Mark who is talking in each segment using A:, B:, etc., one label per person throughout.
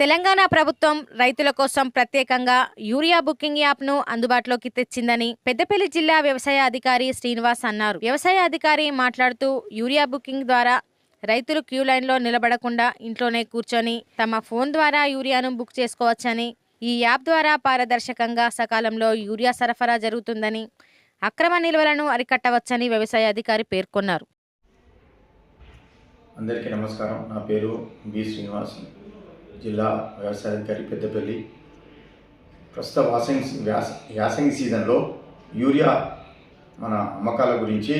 A: తెలంగాణ ప్రభుత్వం రైతుల కోసం ప్రత్యేకంగా యూరియా బుకింగ్ యాప్ను అందుబాటులోకి తెచ్చిందని పెద్దపల్లి జిల్లా వ్యవసాయ అధికారి శ్రీనివాస్ అన్నారు. వ్యవసాయ అధికారి మాట్లాడుతూ యూరియా బుకింగ్ ద్వారా రైతులు క్యూ లైన్లో నిలబడకుండా ఇంట్లోనే కూర్చొని తమ ఫోన్ ద్వారా యూరియాను బుక్ చేసుకోవచ్చని, ఈ యాప్ ద్వారా పారదర్శకంగా సకాలంలో యూరియా సరఫరా జరుగుతుందని, అక్రమ నిల్వలను అరికట్టవచ్చని వ్యవసాయ అధికారి పేర్కొన్నారు.
B: అందరికీ నమస్కారం. నా పేరు బి శ్రీనివాస్, జిల్లా వ్యవసాయ అధికారి పెద్దపల్లి. ప్రస్తుత యాసంగి సీజన్లో యూరియా మన అమ్మకాల గురించి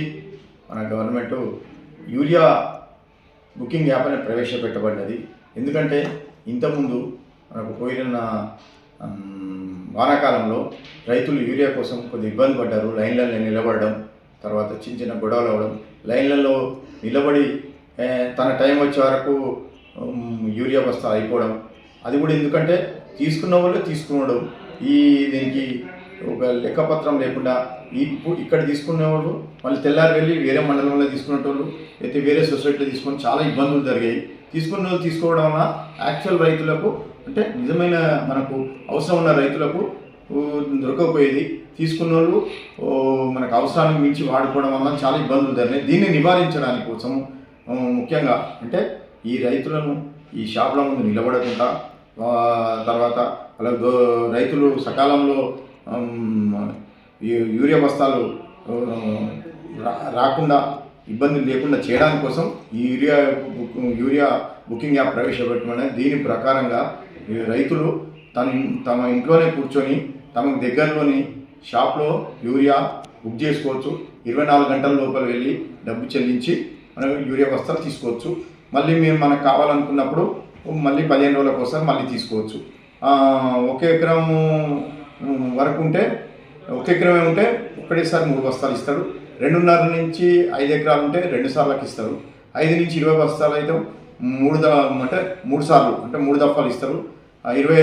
B: మన గవర్నమెంట్ యూరియా బుకింగ్ యాప్ అనేది ప్రవేశపెట్టబడినది. ఎందుకంటే ఇంతకుముందు మనకు పోయిన వానాకాలంలో రైతులు యూరియా కోసం కొద్ది ఇబ్బంది పడ్డారు. లైన్లలో నిలబడడం, తర్వాత చిన్న చిన్న గొడవలు అవ్వడం, లైన్లలో నిలబడి తన టైం వచ్చే వరకు యూరియా బస్తా అయిపోవడం. అది కూడా ఎందుకంటే తీసుకున్న వాళ్ళు తీసుకున్నాడు, దీనికి ఒక లెక్కపత్రం లేకుండా ఇక్కడ తీసుకునేవాళ్ళు మళ్ళీ తెల్లారి వెళ్ళి వేరే మండలంలో తీసుకునేటోళ్ళు అయితే వేరే సొసైటీలో తీసుకొని చాలా ఇబ్బందులు జరిగాయి. తీసుకున్న వాళ్ళు తీసుకోవడం వల్ల యాక్చువల్ రైతులకు అంటే నిజమైన మనకు అవసరం ఉన్న రైతులకు దొరకకపోయేది. తీసుకున్న వాళ్ళు మనకు అవసరానికి మించి వాడుకోవడం వల్ల చాలా ఇబ్బందులు జరిగాయి. దీన్ని నివారించడానికి కోసం ముఖ్యంగా అంటే ఈ రైతులను ఈ షాపుల ముందు నిలబడకుండా, తర్వాత రైతులు సకాలంలో యూరియా బస్తాలు రాకుండా ఇబ్బందులు లేకుండా చేయడానికి కోసం ఈ యూరియా బుకింగ్ యాప్ ప్రవేశపెట్టమని. దీని ప్రకారంగా రైతులు తమ ఇంట్లోనే కూర్చొని తమకు దగ్గరలోని షాప్లో యూరియా బుక్ చేసుకోవచ్చు. 24 గంటల లోపల వెళ్ళి డబ్బు చెల్లించి మనం యూరియా బస్తాలు తీసుకోవచ్చు. మళ్ళీ మనకు కావాలనుకున్నప్పుడు మళ్ళీ 15 రోజులకు ఒకసారి మళ్ళీ తీసుకోవచ్చు. 1 ఎకరం వరకు ఉంటే 1 ఎకరమే ఉంటే ఒకటేసారి 3 బస్తాలు ఇస్తాడు. 2.5 నుంచి 5 ఎకరాలు ఉంటే 2 సార్లకు ఇస్తారు. 5 నుంచి 20 బస్తాలు అయితే 3 సార్లు అంటే 3 దఫాలు ఇస్తారు. 20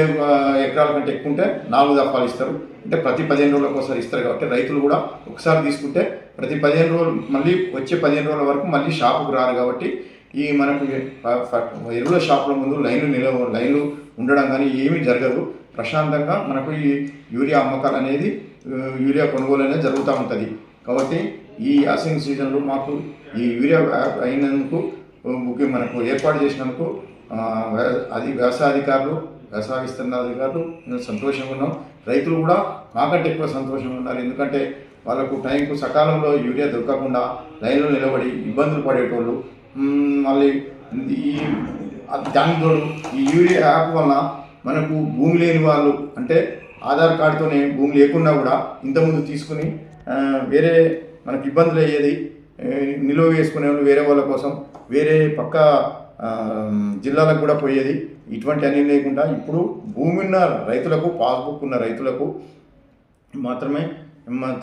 B: ఎకరాల కంటే ఎక్కువ ఉంటే 4 దఫాలు ఇస్తారు. అంటే ప్రతి 15 రోజులకు ఒకసారి ఇస్తారు. కాబట్టి రైతులు కూడా ఒకసారి తీసుకుంటే ప్రతి 15 రోజులు మళ్ళీ వచ్చే 15 రోజుల వరకు మళ్ళీ షాపుకు రారు. కాబట్టి ఈ మనకు ఎరువుల షాపుల ముందు లైన్లు ఉండడం కానీ ఏమీ జరగదు. ప్రశాంతంగా మనకు ఈ యూరియా అమ్మకాలు అనేది యూరియా కొనుగోలు అనేది జరుగుతూ ఉంటుంది. కాబట్టి ఈ యాసంగి సీజన్లో మాకు ఈ యూరియా అయినందుకు బుకింగ్ మనకు ఏర్పాటు చేసినందుకు వ్యవసాయ అధికారులు, వ్యవసాయ విస్తరణ అధికారులు సంతోషంగా ఉన్నాం. రైతులు కూడా మాకంటే ఎక్కువ సంతోషంగా ఉన్నారు. ఎందుకంటే వాళ్ళకు టైంకు సకాలంలో యూరియా దొరకకుండా లైన్లో నిలబడి ఇబ్బందులు పడేటోళ్ళు. మళ్ళీ దానికి తోడు ఈ యూరియా యాప్ వల్ల మనకు భూమి లేని వాళ్ళు అంటే ఆధార్ కార్డుతోనే భూమి లేకుండా కూడా ఇంతకుముందు తీసుకుని వేరే మనకు ఇబ్బందులు అయ్యేది. నిల్వ వేసుకునే వాళ్ళు వేరే వాళ్ళ కోసం వేరే పక్క జిల్లాలకు కూడా పోయేది. ఇటువంటి అన్నీ లేకుండా ఇప్పుడు భూమి ఉన్న రైతులకు, పాస్బుక్ ఉన్న రైతులకు మాత్రమే,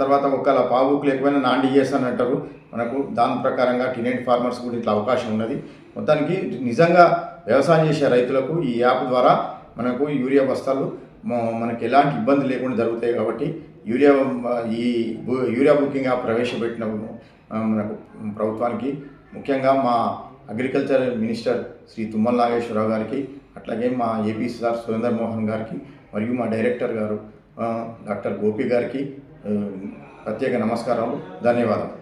B: తర్వాత ఒకవేళ పాస్బుక్ లేకపోయినా నాన్ డిఎస్ అని అంటారు మనకు. దాని ప్రకారంగా టీనేజ్ ఫార్మర్స్ కూడా ఇట్లా అవకాశం ఉన్నది. మొత్తానికి నిజంగా వ్యవసాయం చేసే రైతులకు ఈ యాప్ ద్వారా మనకు యూరియా బస్తాలు మనకు ఎలాంటి ఇబ్బంది లేకుండా జరుగుతాయి. కాబట్టి ఈ యూరియా బుకింగ్ యాప్ ప్రవేశపెట్టిన మనకు ప్రభుత్వానికి, ముఖ్యంగా మా అగ్రికల్చర్ మినిస్టర్ శ్రీ తుమ్మల నాగేశ్వరరావు గారికి, అట్లాగే మా ఏపీ సార్ సురేందర్ మోహన్ గారికి, మరియు మా డైరెక్టర్ గారు డాక్టర్ గోపి గారికి ప్రత్యేక నమస్కారాలు, ధన్యవాదాలు.